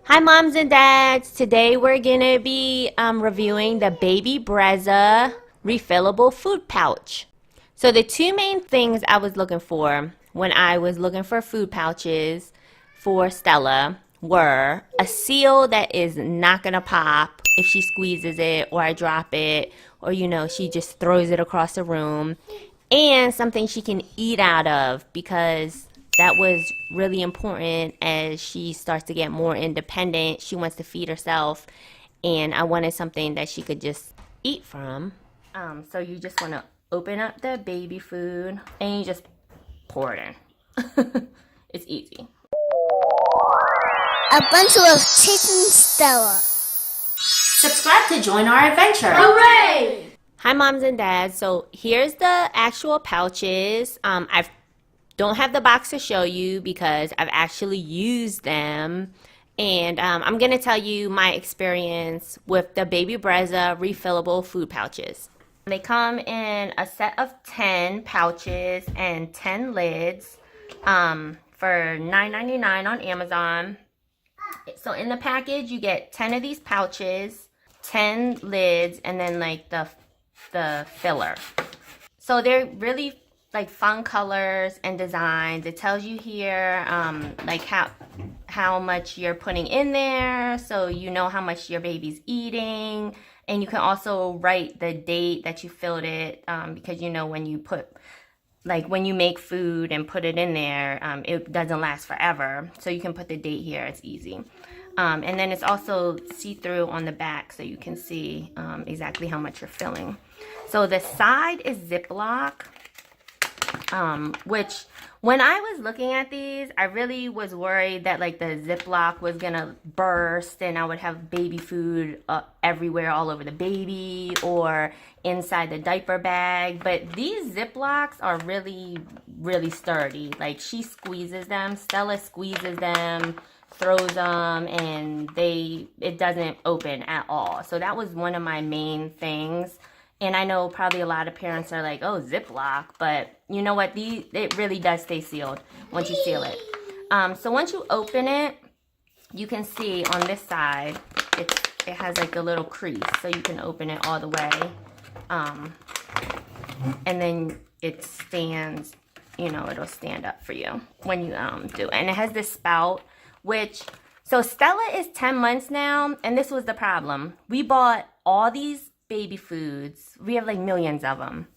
Hi moms and dads, today we're gonna be reviewing the Baby Brezza refillable food pouch. So the two main things I was looking for when I was looking for food pouches for Stella were a seal that is not gonna pop if she squeezes it or I drop it or she just throws it across the room, and something she can eat out of because that was really important as she starts to get more independent. She wants to feed herself, and I wanted something that she could just eat from. So you just want to open up the baby food and you just pour it in. It's easy. A bunch of Chase and Stella. Subscribe to join our adventure. Hooray! Hi, moms and dads. So here's the actual pouches. I don't have the box to show you because I've actually used them. And I'm going to tell you my experience with the Baby Brezza refillable food pouches. They come in a set of 10 pouches and 10 lids for $9.99 on Amazon. So in the package, you get 10 of these pouches, 10 lids, and then like the filler. So they're really like fun colors and designs. It tells you here like how much you're putting in there, so you know how much your baby's eating. And you can also write the date that you filled it, because when you put, like when you make food and put it in there, it doesn't last forever. So you can put the date here, it's easy. And then it's also see-through on the back, so you can see exactly how much you're filling. So the side is Ziploc, which when I was looking at these, I really was worried that like the Ziploc was gonna burst and I would have baby food everywhere, all over the baby or inside the diaper bag. But these Ziplocs are really, really sturdy. Like she squeezes them, Stella squeezes them, throws them, and it doesn't open at all. So that was one of my main things. And I know probably a lot of parents are like, oh, Ziploc, but you know what? It really does stay sealed once you seal it. So once you open it, you can see on this side, it has like a little crease, so you can open it all the way. And then it stands, it'll stand up for you when you do it. And it has this spout, so Stella is 10 months now, and this was the problem. We bought all these baby foods. We have like millions of them.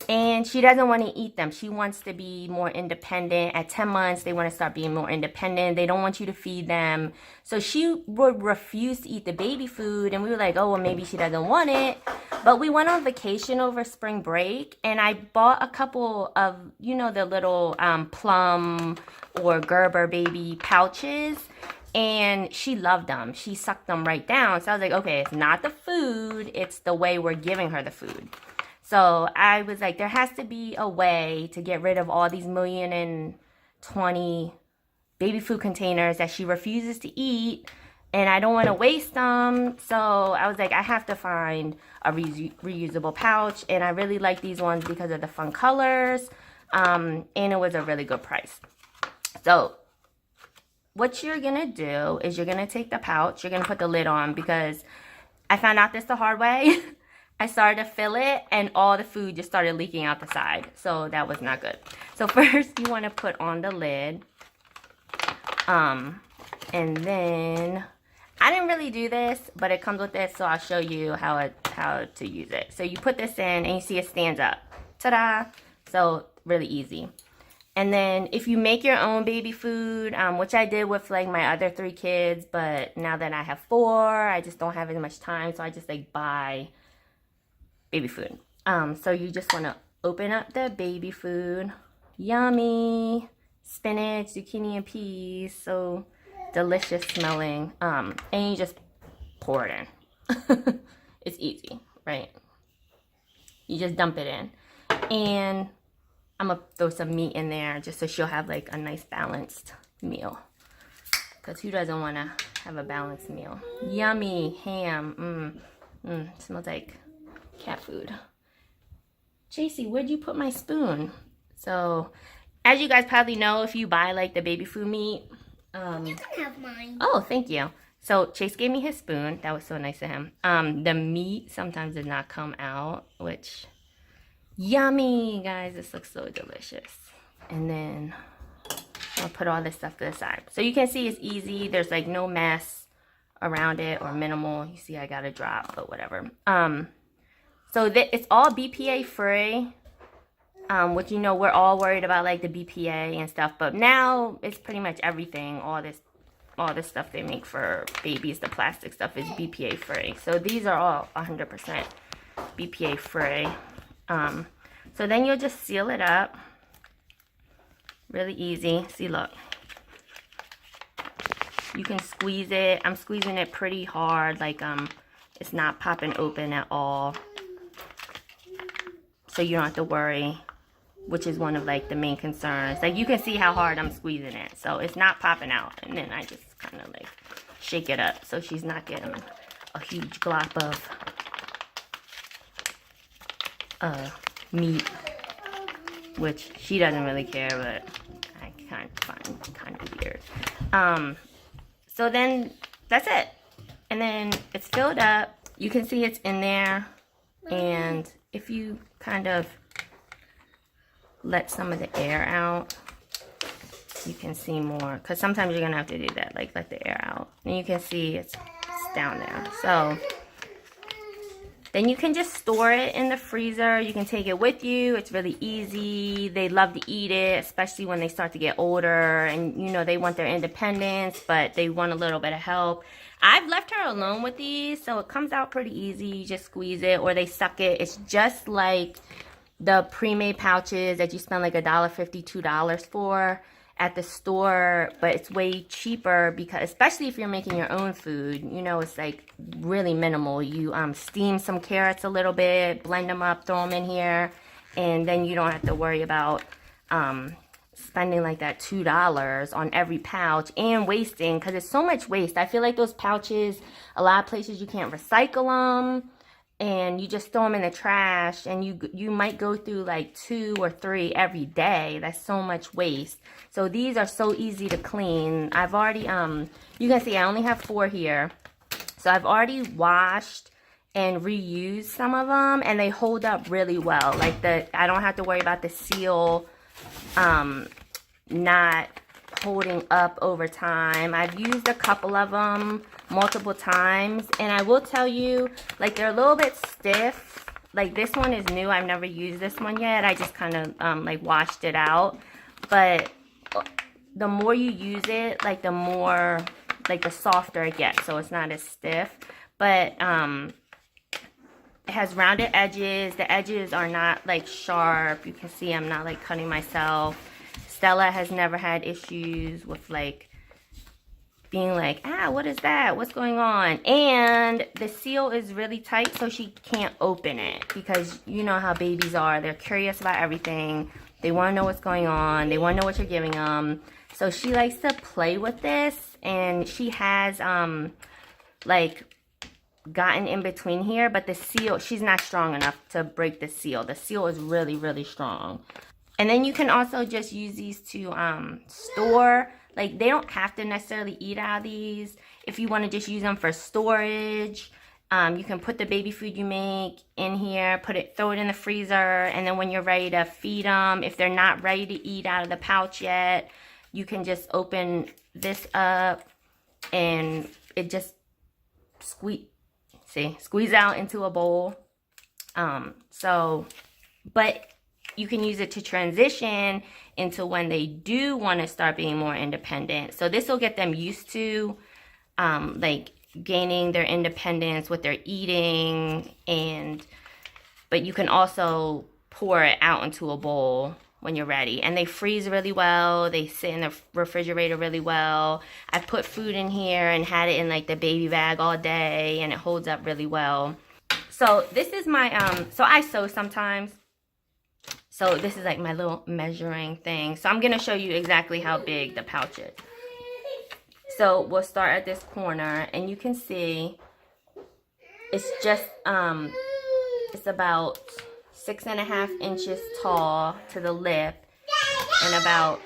And she doesn't want to eat them. She wants to be more independent. At 10 months, they want to start being more independent. They don't want you to feed them. So she would refuse to eat the baby food. And we were like, oh, well, maybe she doesn't want it. But we went on vacation over spring break. And I bought a couple of, the little plum or Gerber baby pouches. And she loved them. She sucked them right down. So I was like, okay, it's not the food. It's the way we're giving her the food. So I was like, there has to be a way to get rid of all these 1,020,000 baby food containers that she refuses to eat. And I don't want to waste them. So I was like, I have to find a reusable pouch. And I really like these ones because of the fun colors. And it was a really good price. So what you're going to do is you're going to take the pouch. You're going to put the lid on because I found out this the hard way. I started to fill it and all the food just started leaking out the side. So that was not good. So first you want to put on the lid. And then I didn't really do this, but it comes with this, so I'll show you how to use it. So you put this in and you see it stands up. Ta-da! So really easy. And then if you make your own baby food, which I did with like my other 3 kids, but now that I have 4, I just don't have as much time, so I just like buy baby food. So you just want to open up the baby food. Yummy! Spinach, zucchini, and peas. So delicious smelling. And you just pour it in. It's easy, right? You just dump it in. And I'm going to throw some meat in there just so she'll have like a nice balanced meal. Because who doesn't want to have a balanced meal? Yummy ham. Smells like cat food. JC, where'd you put my spoon? So, as you guys probably know, if you buy like the baby food meat, You can have mine. Oh, thank you. So Chase gave me his spoon. That was so nice of him. The meat sometimes did not come out, which yummy, guys. This looks so delicious. And then I'll put all this stuff to the side. So you can see it's easy. There's like no mess around it or minimal. You see I got a drop, but whatever. So it's all BPA free. Which, you know, we're all worried about like the BPA and stuff, but now it's pretty much everything. All this stuff they make for babies, the plastic stuff, is BPA free. So these are all 100% BPA free. So then you'll just seal it up. Really easy. See, look. You can squeeze it. I'm squeezing it pretty hard, like it's not popping open at all. So you don't have to worry, which is one of like the main concerns. Like you can see how hard I'm squeezing it. So it's not popping out. And then I just kind of like shake it up so she's not getting a huge glop of meat, which she doesn't really care, but I find kind of weird. So then that's it. And then it's filled up. You can see it's in there. And if you kind of let some of the air out, you can see more, because sometimes you're gonna have to do that, like let the air out, and you can see it's down there. So then you can just store it in the freezer. You can take it with you. It's really easy. They love to eat it, especially when they start to get older and, you know, they want their independence, but they want a little bit of help. I've left her alone with these, so it comes out pretty easy. You just squeeze it or they suck it. It's just like the pre-made pouches that you spend like $1.50, $2 for at the store, but it's way cheaper because, especially if you're making your own food, you know, it's like really minimal. You steam some carrots a little bit, blend them up, throw them in here, and then you don't have to worry about spending like that $2 on every pouch and wasting, because it's so much waste. I feel like those pouches, a lot of places you can't recycle them, and you just throw them in the trash, and you might go through like 2 or 3 every day. That's so much waste. So these are so easy to clean. I've already you can see I only have 4 here, so I've already washed and reused some of them, and they hold up really well. Like I don't have to worry about the seal not holding up over time. I've used a couple of them multiple times, and I will tell you, like, they're a little bit stiff. Like, this one is new. I've never used this one yet. I just kind of like washed it out, but the more you use it, like the more, like the softer it gets, so it's not as stiff. But it has rounded edges. The edges are not like sharp. You can see I'm not like cutting myself. Stella has never had issues with like being like, what is that? What's going on? And the seal is really tight, so she can't open it, because you know how babies are. They're curious about everything. They want to know what's going on. They want to know what you're giving them. So she likes to play with this, and she has like gotten in between here, but the seal, she's not strong enough to break the seal. The seal is really, really strong. And then you can also just use these to store. Like, they don't have to necessarily eat out of these. If you want to just use them for storage, you can put the baby food you make in here, throw it in the freezer, and then when you're ready to feed them, if they're not ready to eat out of the pouch yet, you can just open this up, and it just squeeze out into a bowl. But you can use it to transition into when they do want to start being more independent. So this will get them used to like gaining their independence with their eating, but you can also pour it out into a bowl when you're ready. And they freeze really well. They sit in the refrigerator really well. I've put food in here and had it in like the baby bag all day, and it holds up really well. So this is my, so I sew sometimes. So this is like my little measuring thing. So I'm going to show you exactly how big the pouch is. So we'll start at this corner, and you can see it's just, it's about 6.5 inches tall to the lip, and about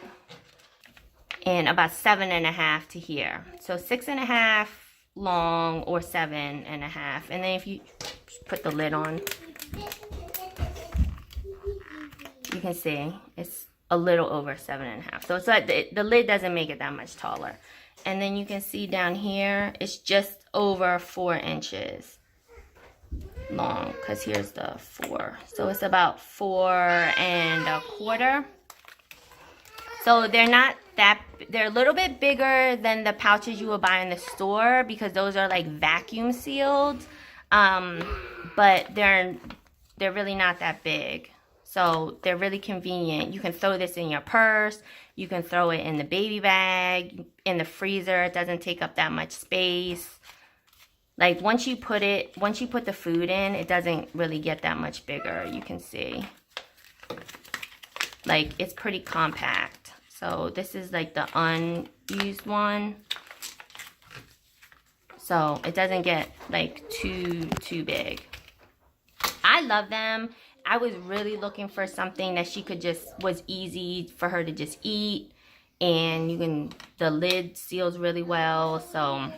and about 7.5 to here. So 6.5 long or 7.5. And then if you put the lid on, you can see it's a little over 7.5. So it's like the lid doesn't make it that much taller. And then you can see down here, it's just over 4 inches long, because here's the 4. So it's about 4.25. So they're not that, they're a little bit bigger than the pouches you will buy in the store, because those are like vacuum sealed. But they're really not that big. So they're really convenient. You can throw this in your purse. You can throw it in the baby bag, in the freezer. It doesn't take up that much space. Like once you put the food in, it doesn't really get that much bigger. You can see. Like it's pretty compact. So this is like the unused one. So it doesn't get like too big. I love them. I was really looking for something that she could was easy for her to just eat. And the lid seals really well. So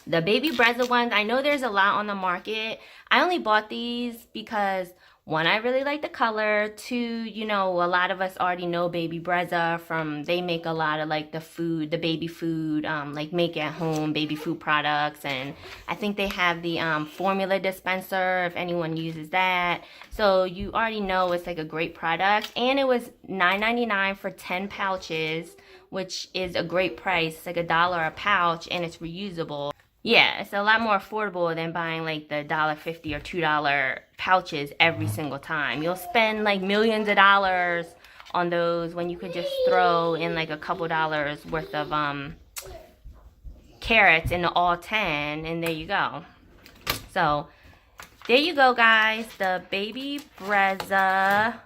the baby Brezza ones, I know there's a lot on the market. I only bought these because, one, I really like the color. Two, a lot of us already know baby Brezza they make a lot of like the baby food, like make at home baby food products. And I think they have the formula dispenser if anyone uses that. So you already know it's like a great product. And it was $9.99 for 10 pouches, which is a great price. It's like $1 a pouch, and it's reusable. Yeah, it's a lot more affordable than buying like the $1.50 or $2 pouches every single time. You'll spend like millions of dollars on those when you could just throw in like a couple dollars worth of carrots into all 10, and there you go. So there you go, guys. The baby Brezza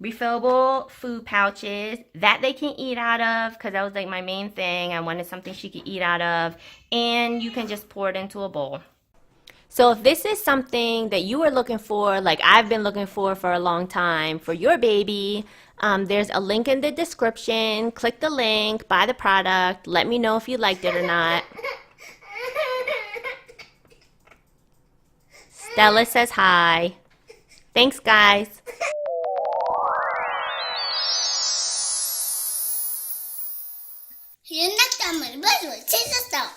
refillable food pouches that they can eat out of, because that was like my main thing. I wanted something she could eat out of, and you can just pour it into a bowl. So if this is something that you were looking for, like I've been looking for a long time for your baby, there's a link in the description. Click the link, buy the product, let me know if you liked it or not. Stella says hi. Thanks, guys. You're not coming, but we'll chase and Stella.